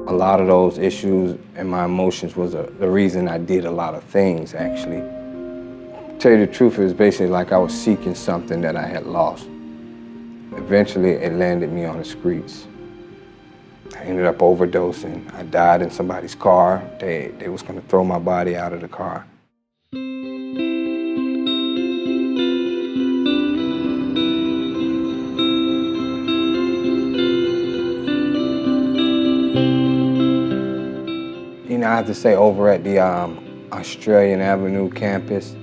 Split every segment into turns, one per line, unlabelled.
A lot of those issues and my emotions was the reason I did a lot of things, actually. To tell you the truth, it was basically like I was seeking something that I had lost. Eventually, it landed me on the streets. I ended up overdosing. I died in somebody's car. They was gonna throw my body out of the car. You know, I have to say, over at the Australian Avenue campus,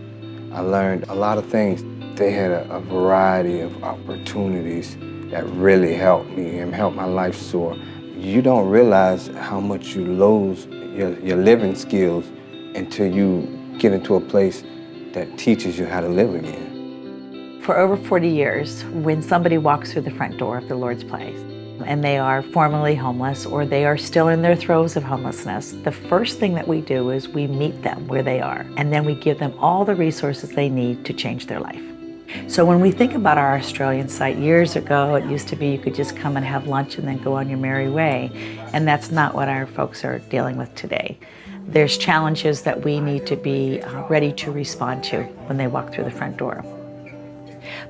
I learned a lot of things. They had a variety of opportunities that really helped me and helped my life soar. You don't realize how much you lose your living skills until you get into a place that teaches you how to live again.
For over 40 years, when somebody walks through the front door of the Lord's place, and they are formerly homeless or they are still in their throes of homelessness, the first thing that we do is we meet them where they are, and then we give them all the resources they need to change their life. So when we think about our Australian site, years ago it used to be you could just come and have lunch and then go on your merry way, and that's not what our folks are dealing with today. There's challenges that we need to be ready to respond to when they walk through the front door.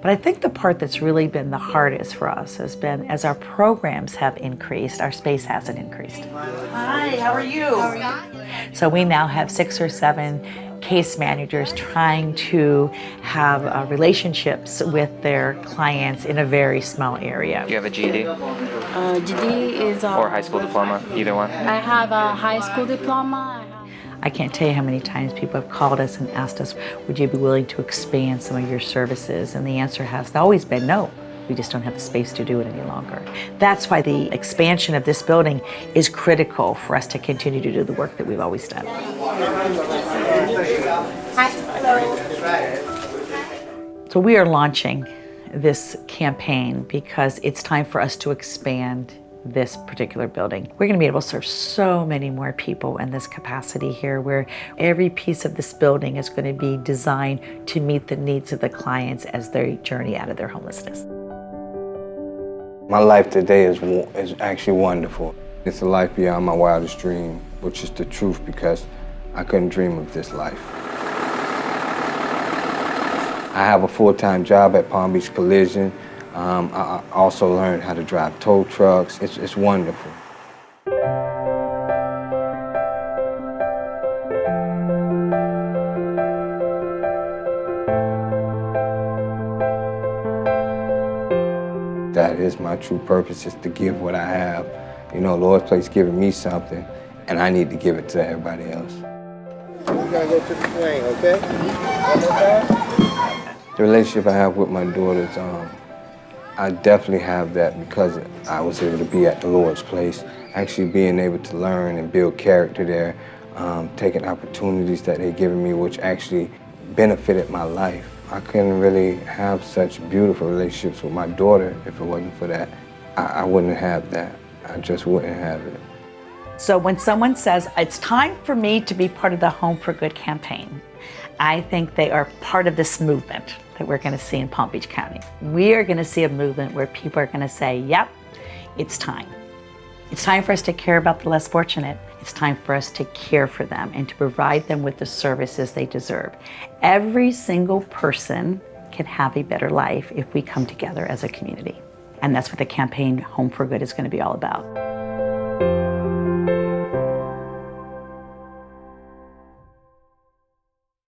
But I think the part that's really been the hardest for us has been, as our programs have increased, our space hasn't increased.
Hi, how are you?
So we now have 6 or 7 case managers trying to have relationships with their clients in a very small area.
Do you have a GED?
GED is...
or high school diploma, either one?
I have a high school diploma.
I can't tell you how many times people have called us and asked us, would you be willing to expand some of your services? And the answer has always been no. We just don't have the space to do it any longer. That's why the expansion of this building is critical for us to continue to do the work that we've always done.
Hi. Hello.
So we are launching this campaign because it's time for us to expand this particular building. We're going to be able to serve so many more people in this capacity here, where every piece of this building is going to be designed to meet the needs of the clients as they journey out of their homelessness.
My life today is actually wonderful. It's a life beyond my wildest dream, which is the truth, because I couldn't dream of this life. I have a full-time job at Palm Beach Collision. I also learned how to drive tow trucks. It's wonderful. That is my true purpose, is to give what I have. You know, Lord's Place giving me something, and I need to give it to everybody else.
We're gonna go to the plane, okay? One more time.
The relationship I have with my daughters, I definitely have that because I was able to be at the Lord's Place, actually being able to learn and build character there, taking opportunities that they've given me, which actually benefited my life. I couldn't really have such beautiful relationships with my daughter if it wasn't for that. I wouldn't have that. I just wouldn't have it.
So when someone says, it's time for me to be part of the Home for Good campaign, I think they are part of this movement that we're going to see in Palm Beach County. We are going to see a movement where people are going to say, yep, it's time. It's time for us to care about the less fortunate. It's time for us to care for them and to provide them with the services they deserve. Every single person can have a better life if we come together as a community. And that's what the campaign Home for Good is going to be all about.